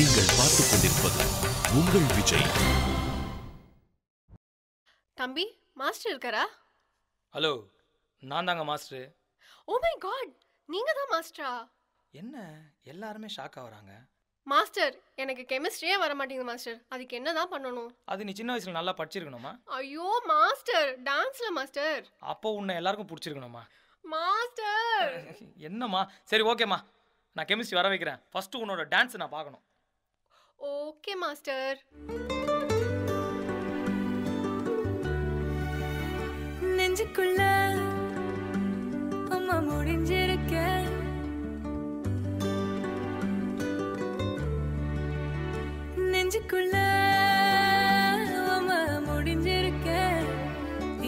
நீங்கள் பார்த்துக் கொண்டிருப்பது உங்கள் விஜய். தம்பி, மாஸ்டர் இருக்காரா? ஹலோ, நான் தாங்க மாஸ்டர். ஓ மை காட், நீங்க தான் மாஸ்டரா? என்ன எல்லாருமே ஷாக் ஆகுறாங்க? மாஸ்டர், எனக்கு கெமிஸ்ட்ரியே வர மாட்டேங்குது மாஸ்டர். அதுக்கு என்னதான் பண்ணணும்? அது நீ சின்ன வயசுல நல்லா படிச்சிருக்கணுமா? ஐயோ மாஸ்டர், டான்ஸ்ல மாஸ்டர். அப்போ உன்னை எல்லாருக்கும் பிடிச்சிருக்கணுமா? மாஸ்டர் என்னம்மா? சரி ஓகேம்மா, நான் கெமிஸ்ட்ரி வர வைக்கிறேன். ஃபர்ஸ்ட் உன்னோட டான்ஸ் நான் பார்க்கணும். Okay master. நெஞ்சுக்குள்ள அம்மா முடிஞ்சிருக்க, நெஞ்சுக்குள்ள அம்மா முடிஞ்சிருக்க,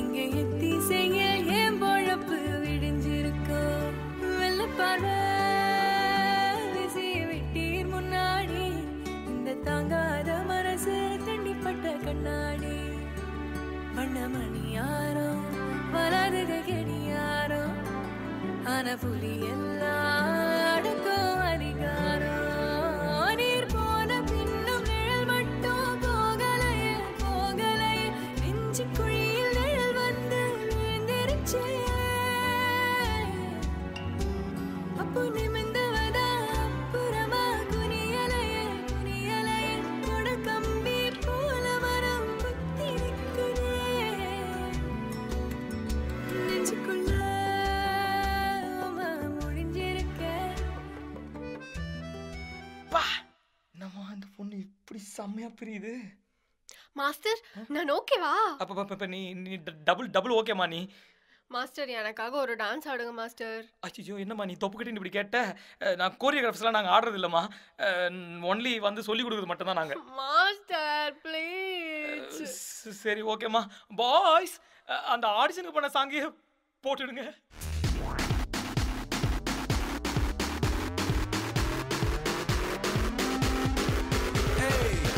இங்க எத்தி செய்ய ஏன் பொழப்பு விடிஞ்சிருக்கோ. வெள்ளப்பார்வை வீசி விட்டீர் முன்னாடி, இந்த தாங்காத மனசு தண்டிப்பட்ட கண்ணாடி. வண்ணமணி யாரோ வளருக கெடியாரோ, ஆன புலி எல்லாம் அடக்கும் அதிகாரோ. நீர் போன பின்னும் நிழல் மட்டும் போகலையே போகலையே, நெஞ்சு குழியில் நிழல் வந்து விழுந்திருச்சே. அப்போ நிமிந்தவதா புறமா குனியலையே குனியலையே, கொட கம்பி போல மரம் குத்தி நிற்குதே. நெஞ்சுக்குள்ள முடிஞ்சிருக்க. பா, நம்ம அந்த பொண்ணு இப்படி செம்மையா பிரியுது. மாஸ்டர், நான் ஓகேவா? அப்ப நீ நீ டபுள் ஓகேம்மா நீ? மாஸ்டர், எனக்காக ஒரு டான்ஸ் ஆடுங்க மாஸ்டர். அச்சோ, என்னம்மா நீ தொப்புக்கிட்டு இப்படி கேட்ட? நான் கோரியோகிராஃபர்ஸ்லாம் நாங்கள் ஆடுறது இல்லைம்மா. ஒன்லி வந்து சொல்லி கொடுக்குறது மட்டும்தான் நாங்கள். Master please. சரி ஓகேம்மா. பாய்ஸ், அந்த ஆடிஷனுக்கு பண்ண சாங்கே போட்டுடுங்க.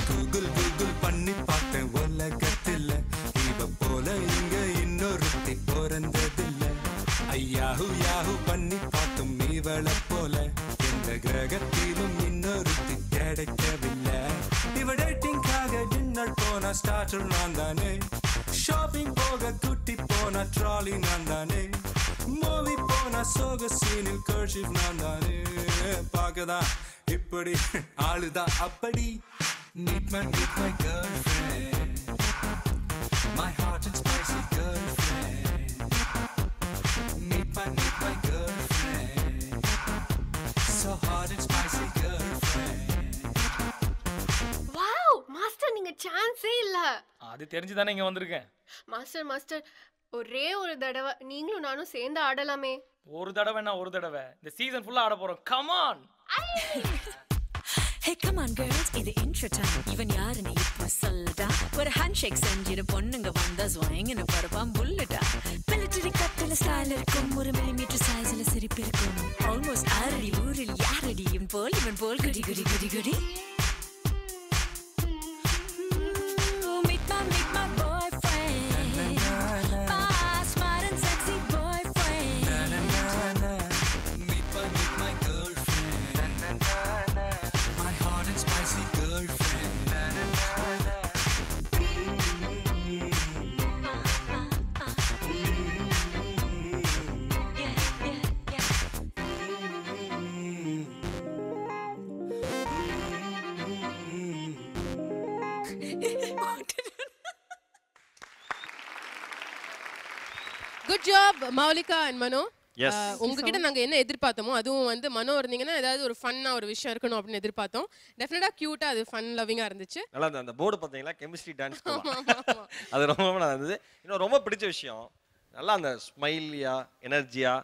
கூகுள் பண்ணி பார்த்தேன் உலகத்தில், இவ போல இங்க இன்னொருத்தி பிறந்ததில்லை. ஐயாஹு யாஹு பண்ணி பார்த்தும் இவளை போல எந்த கிரகத்திலும் இன்னொருத்தி கிடைக்கவில்லை. இவ டேட்டிங்காக டின்னர் போனா ஸ்டார்டர் நான் தானே, ஷாப்பிங் போக குட்டி போனா ட்ராலி நான் தானே, மூவி போனா சோக சீனில் கர்ஷிப் நான் தானே. பார்க்கதான் இப்படி ஆளுதான் அப்படி. Meet my girlfriend, my hot and spicy girlfriend. Meet my girlfriend, so hot and spicy girlfriend. Wow master, நீங்க சான்ஸே இல்ல. அது தெரிஞ்சு தானே இங்கே வந்திருக்கேன். மாஸ்டர் மாஸ்டர், ஒரே ஒரு தடவை நீங்களும் நானும் சேர்ந்து ஆடலாமே. ஒரு தடவைன்னா ஒரு தடவை, இந்த சீசன் ஃபுல்லாக ஆட போகிறோம். Come on. Hey come on girls, இது intro time. இவன் யாருன்னு இப்ப சொல்லடா. ஒரு handshake செஞ்சிரு பொண்ணுங்க வந்தா ஸ்வாயிங்னு பரப்பாம் புல்லட்டா. மிலிட்டரி கட்டில ஸ்டைல் இருக்கும், ஒரு மில்லிமீட்டர் சைஸ்ல சிரிப்பு இருக்கும். ஆல்மோஸ்ட் ஆரடி ஊரில் யாரடி இவன் போல் குடி குடி குடி குடி. Meet my boyfriend, my smart and sexy boyfriend. Meet my girlfriend, my hot and spicy girlfriend. Good job Moulika and Mano. Yes. உங்ககிட்ட நாங்க என்ன எதிர்பார்த்தோமோ அதுவும் வந்து மனோ இருந்தீங்கன்னா ஏதாவது ஒரு ஃபன்னா ஒரு விஷயம் இருக்கணும் அப்படின்னு எதிர்பார்த்தோம். டெஃபினட்டா கியூட்டா அது ஃபன் லவ்விங்கா இருந்துச்சு. நல்லா இருந்தது. அந்த போர்டு பார்த்தீங்களா, கெமிஸ்ட்ரி டான்ஸ் அது ரொம்ப நல்லா இருந்தது. இன்னும் ரொம்ப பிடிச்ச விஷயம், நல்லா அந்த ஸ்மைலியா எனர்ஜியா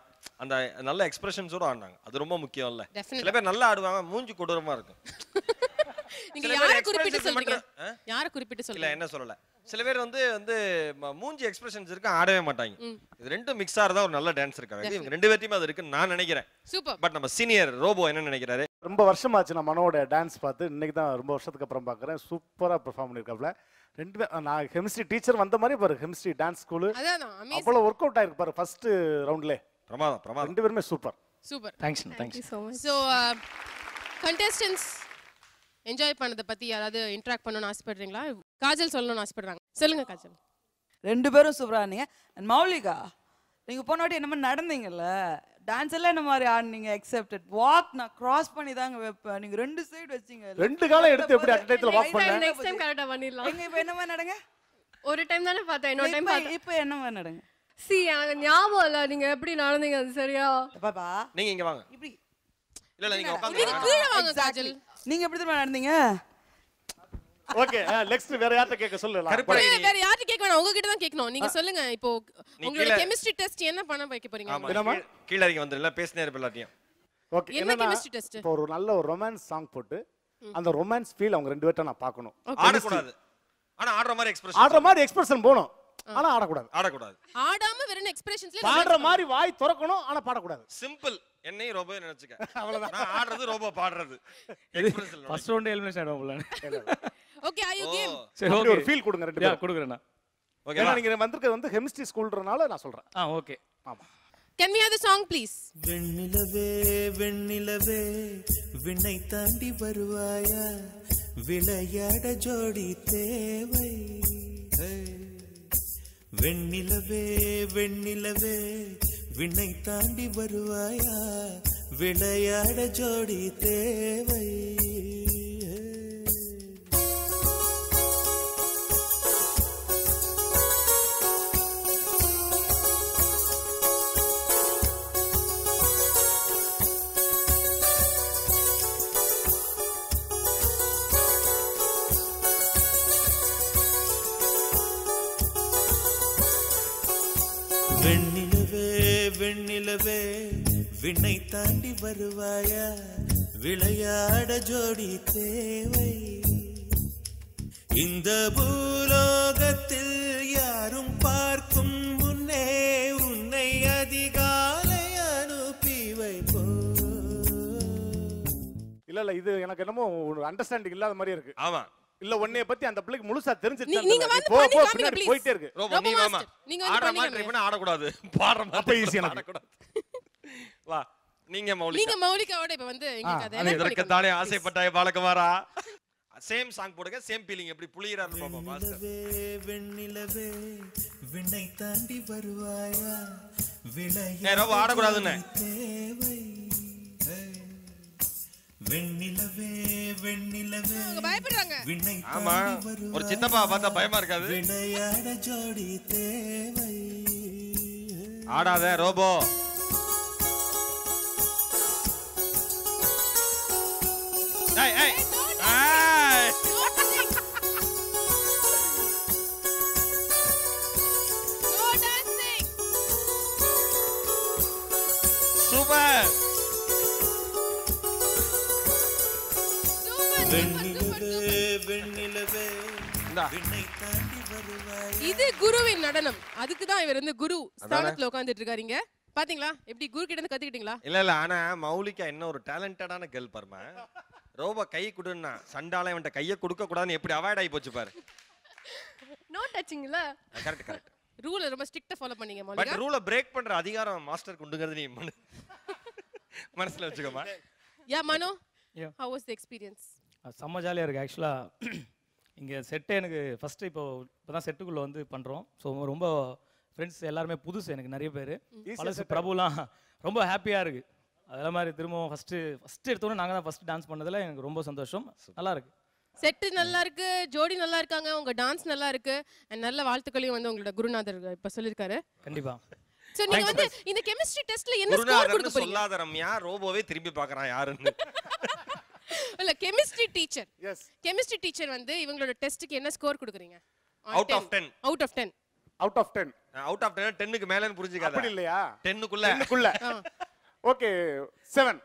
அந்த நல்ல எக்ஸ்பிரஷன்ஸோட ஆடினாங்க. அது ரொம்ப முக்கியம் இல்ல. சில பேர் நல்லா ஆடுவாங்க, மூஞ்சி கொடூரமா இருக்கும். நீங்க யாரை குறிப்பிட்டு சொல்றீங்க? யாரை குறிப்பிட்டு சொல்றீங்க? இல்ல என்ன சொல்லல, சில பேர் வந்து மூஞ்சி எக்ஸ்பிரஷன்ஸ் இருக்கு, ஆடவே மாட்டாங்க. இது ரெண்டும் மிக்ஸ் ஆறதா ஒரு நல்ல டான்ஸ் இருக்காங்க. இவங்க ரெண்டு பேர்த்தையுமே அது இருக்குன்னு நான் நினைக்கிறேன். சூப்பர். பட் நம்ம சீனியர் ரோபோ என்ன நினைக்கிறாரு? ரொம்ப வருஷமாச்சு நான் மனோட டான்ஸ் பார்த்து, இன்னைக்கு தான் ரொம்ப வருஷத்துக்கு அப்புறம் பார்க்குறேன். சூப்பராக பெர்ஃபார்ம் பண்ணியிருக்காப்ல. ரெண்டு பேர் நான் கெமிஸ்ட்ரி டீச்சர் வந்த மாதிரி பாரு, கெமிஸ்ட்ரி டான்ஸ் ஸ்கூலு அவ்வளோ ஒர்க் அவுட் ஆயிருக்கு பாரு ஃபர்ஸ்ட் ரவுண்ட்ல. பிரமாதம். ரெண்டு பேருமே super. Super. Thanks so much. So contestants, enjoy பண்ணதை பத்தி யாராவது இன்டராக்ட் பண்ணணும்னு ஆசைப்படுறீங்களா? காஜல் சொல்லணும்னு ஆசைப்படுறாங்க. சொல்லுங்க காஜல். ரெண்டு பேரும் சூப்பரா இருந்தீங்க. அண்ட் மௌலிகா, நீங்க போன வாட்டி என்ன மாதிரி நடந்தீங்கல்ல, டான்ஸ் எல்லாம் என்ன மாதிரி ஆடுனீங்க? எக்ஸெப்டட் வாக் நான் கிராஸ் பண்ணி தாங்க வைப்பேன். நீங்க ரெண்டு சைடு வச்சீங்க. ரெண்டு காலம் எடுத்து எப்படி அட் டைம்ல வாக் பண்ணல? நெக்ஸ்ட் டைம் கரெக்ட்டா பண்ணிடலாம். எங்க இப்போ என்ன மாதிரி நடங்க? ஒரு டைம் தானே பார்த்தேன், இன்னொரு டைம் பார்த்தேன். இப்போ என்ன மாதிரி நடங்க? எனக்கு ஞாபகம் இல்ல நீங்க எப்படி நடந்தீங்க அது சரியா? பாப்பா நீங்க இங்க வாங்க. இப்படி இல்ல நீங்க நீங்க கீழ வாங்க காஜல். நீங்க எப்படி தெரியுமா நடந்தீங்க? ஓகே, நெக்ஸ்ட் வேற யார்ட்ட கேட்க சொல்லலாம்? வேற யார்ட்ட கேட்க வேணாம், உங்ககிட்ட தான் கேட்கணும். நீங்க சொல்லுங்க. இப்போ உங்களோட கெமிஸ்ட்ரி டெஸ்ட் என்ன பண்ண வைக்க போறீங்க? ஆமா, கீழ இறங்கி வந்துறல பேசினே இருப்ப எல்லாத்தையும். ஓகே, என்ன கெமிஸ்ட்ரி டெஸ்ட்? இப்போ ஒரு நல்ல ஒரு ரொமான்ஸ் சாங் போட்டு அந்த ரொமான்ஸ் ஃபீல் அவங்க ரெண்டு பேர்ட்ட நான் பார்க்கணும். ஆட கூடாது. ஆனா ஆடுற மாதிரி எக்ஸ்பிரஷன் போணும். ஆனா ஆடக்கூடாது. ஆடாம வெறும் எக்ஸ்பிரஷன்ஸ்ல பாடுற மாதிரி வாய் திறக்கணும், ஆனா பாடக்கூடாது. சிம்பிள். என்னையும் ரோபோ நினைச்சுக்க. அவ்வளவுதான். நான் ஆடுறது ரோபோ பாடுறது. எக்ஸ்பிரஷன் ஃபர்ஸ்ட் ரவுண்ட் எலிமினேஷன் ஆயிடும். Okay, are you came? சரி, ஓகே, ஒரு ஃபீல் கொடுங்க ரெண்டு பேரும். கொடுக்குறேன் நான். ஓகே, நீங்க வந்திருக்கிறது வந்து கெமிஸ்ட்ரி ஸ்கூல்ன்றனால நான் சொல்றேன். ஓகே. ஆமா. Can we have the song please? வெண்ணிலவே வெண்ணிலவே விண்ணை தாண்டி வருவாயா, விளையாட ஜோடி தேவை. வெண்ணிலவே வெண்ணிலவே விண்ணை தாண்டி வருவாயா, விளையாட ஜோடி தேவை. வெண்ணிலவே வெண்ணிலவே விண்ணை தாண்டி வருவாயா, விளையாட ஜோடி தேவை. இந்த பூலோகத்தில் யாரும் பார்க்கும் முன்னே உன்னை அதிகாலை அனுப்பி வைப்போ. இல்ல இது எனக்கு என்னமோ ஒரு அண்டர்ஸ்டாண்டிங் இல்லாத மாதிரி இருக்கு. ஆமா, இல்ல உன்னைய பத்தி அந்த பிள்ளைக்கு முழுசா தெரிஞ்சிருச்சு. நீங்க வந்து பண்ணி காமிங்க ப்ளீஸ். போயிட்டே இருக்கு. ரோபோ நீ வாமா. நீங்க வந்து ஆடுற மாதிரி ட்ரை பண்ண ஆடக்கூடாது. பாடுற மாதிரி ஈஸியா ஆடக்கூடாது. வா, நீங்க மௌலிகாவோட இப்ப வந்து எங்களுக்கு அதை என்ன இதற்கு தானே ஆசைப்பட்டாய் பாலகுமாரா. சேம் சாங் போடுங்க, சேம் ஃபீலிங். எப்படி புளியறாரு பாப்பா மாஸ்டர். வெண்ணிலவே விண்ணை தாண்டி வருவாயா, விளையாட ரோபோ ஆடக்கூடாதுன்னு. வெண்ணிலவே வெண்ணிலவே பயப்படுறாங்க. விண்ணை ஆமா, ஒரு சித்தப்பா பார்த்தா பயமா இருக்காது. விளையாட ஜோடி தேவை. ஆடாத ரோபோ. ஏய் ஏய் ஏய் நோ டான்சிங். சூப்பர். வெண்ணிலவே வெண்ணிலவே விண்ணை தாண்டி வருவாய். இது குருவின் நடனம். அதுக்கு தான் இவர் வந்து குரு ஸ்தானத்துல உட்கார்ந்துட்டு இருக்காருங்க. பாத்தீங்களா எப்படி குரு கிட்ட இருந்து கத்துக்கிட்டீங்களா? இல்ல ஆனா மௌலிகா என்ன ஒரு டேலண்டடான கேர்ள் பாருமா. ரோபோ கை குடுன்னா சண்டால இவன்ட்ட கையை கொடுக்க கூடாதுன்னு எப்படி அவாய்ட் ஆகி போச்சு பாரு. நோ டச்சிங்ல. கரெக்ட். ரூலை ரொம்ப ஸ்ட்ரிக்ட்டா ஃபாலோ பண்ணீங்க மௌலிகா. பட் ரூலை பிரேக் பண்ற அதிகாரம் மாஸ்டருக்கு உண்டுங்கிறது நீ மனசுல வச்சுக்கோமா. யா மனோ, how was the experience? செம்ம ஜாலியாக இருக்குது. ஆக்சுவலாக இங்கே செட்டே எனக்கு ஃபஸ்ட்டு இப்போ தான் செட்டுக்குள்ளே வந்து பண்ணுறோம். ஸோ ரொம்ப ஃப்ரெண்ட்ஸ் எல்லாருமே புதுசு எனக்கு நிறைய பேர். பழசு பிரபுலாம் ரொம்ப ஹாப்பியாக இருக்குது. அதே மாதிரி திரும்பவும் ஃபஸ்ட்டு எடுத்தோன்னே நாங்கள் தான் ஃபஸ்ட்டு டான்ஸ் பண்ணதில் எனக்கு ரொம்ப சந்தோஷம். நல்லா இருக்கு. செட்டு நல்லா இருக்கு, ஜோடி நல்லா இருக்காங்க, உங்க டான்ஸ் நல்லா இருக்கு. நல்ல வாழ்த்துக்களையும் வந்து உங்களோட குருநாதர் இப்ப சொல்லிருக்காரு. கண்டிப்பா. சோ நீங்க வந்து இந்த கெமிஸ்ட்ரி டெஸ்ட்ல என்ன ஸ்கோர் கொடுக்க போறீங்க? சொல்லாத ரம்யா, ரோபோவே திரும்பி பார்க்கறான் யாருன்னு. இல்ல chemistry teacher. Yes. Chemistry teacher வந்து இவங்களோட டெஸ்ட்க்கு என்ன ஸ்கோர் கொடுக்குறீங்க? Out of 10. Out of 10. Out of 10. Out of 10 10க்கு மேலன்னு புரிஞ்சுக்காத. அப்படி இல்லையா? 10க்குள்ள. Okay 7.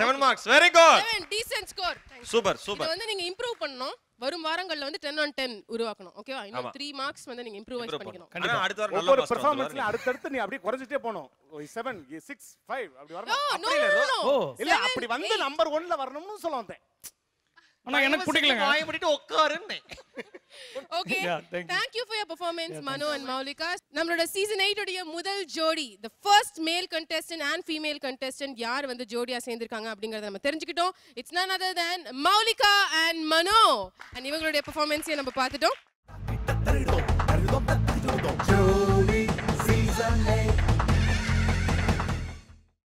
7 marks. Very good. 7 decent score. Super. இது வந்து நீங்க இம்ப்ரூவ் பண்ணனும். வரும் வாரங்கள்ல வந்து 10 on 10 உருவாக்கணும். ஓகேவா? இன்னும் 3 மார்க்ஸ் வந்து நீங்க இம்ப்ரூவைஸ் பண்ணிக்கணும். ஆனா அடுத்த வாரம் நல்ல பெர்ஃபார்மன்ஸ்ல அடுத்து நீ அப்படியே குறஞ்சிட்டே போணும். 7 6 5 அப்படி வரணும். அப்படி இல்ல. இல்ல அப்படி வந்து நம்பர் 1ல வரணும்னு சொல்ல வந்தேன். ஆனா எனக்கு பிடிக்கலங்க. வாய் மூடிட்டு உட்காருன்னு. Okay. Thank you for your performance, Mano and Maulika. நம்மளோட season 8 உடைய முதல் ஜோடி, the first male contestant and female contestant யார் வந்து ஜோடியா சேர்ந்திருக்காங்க அப்படிங்கறத நம்ம தெரிஞ்சுக்கிட்டோம். It's none other than Maulika and Mano. And இவங்களுடைய performance நம்ம பார்த்துட்டோம்.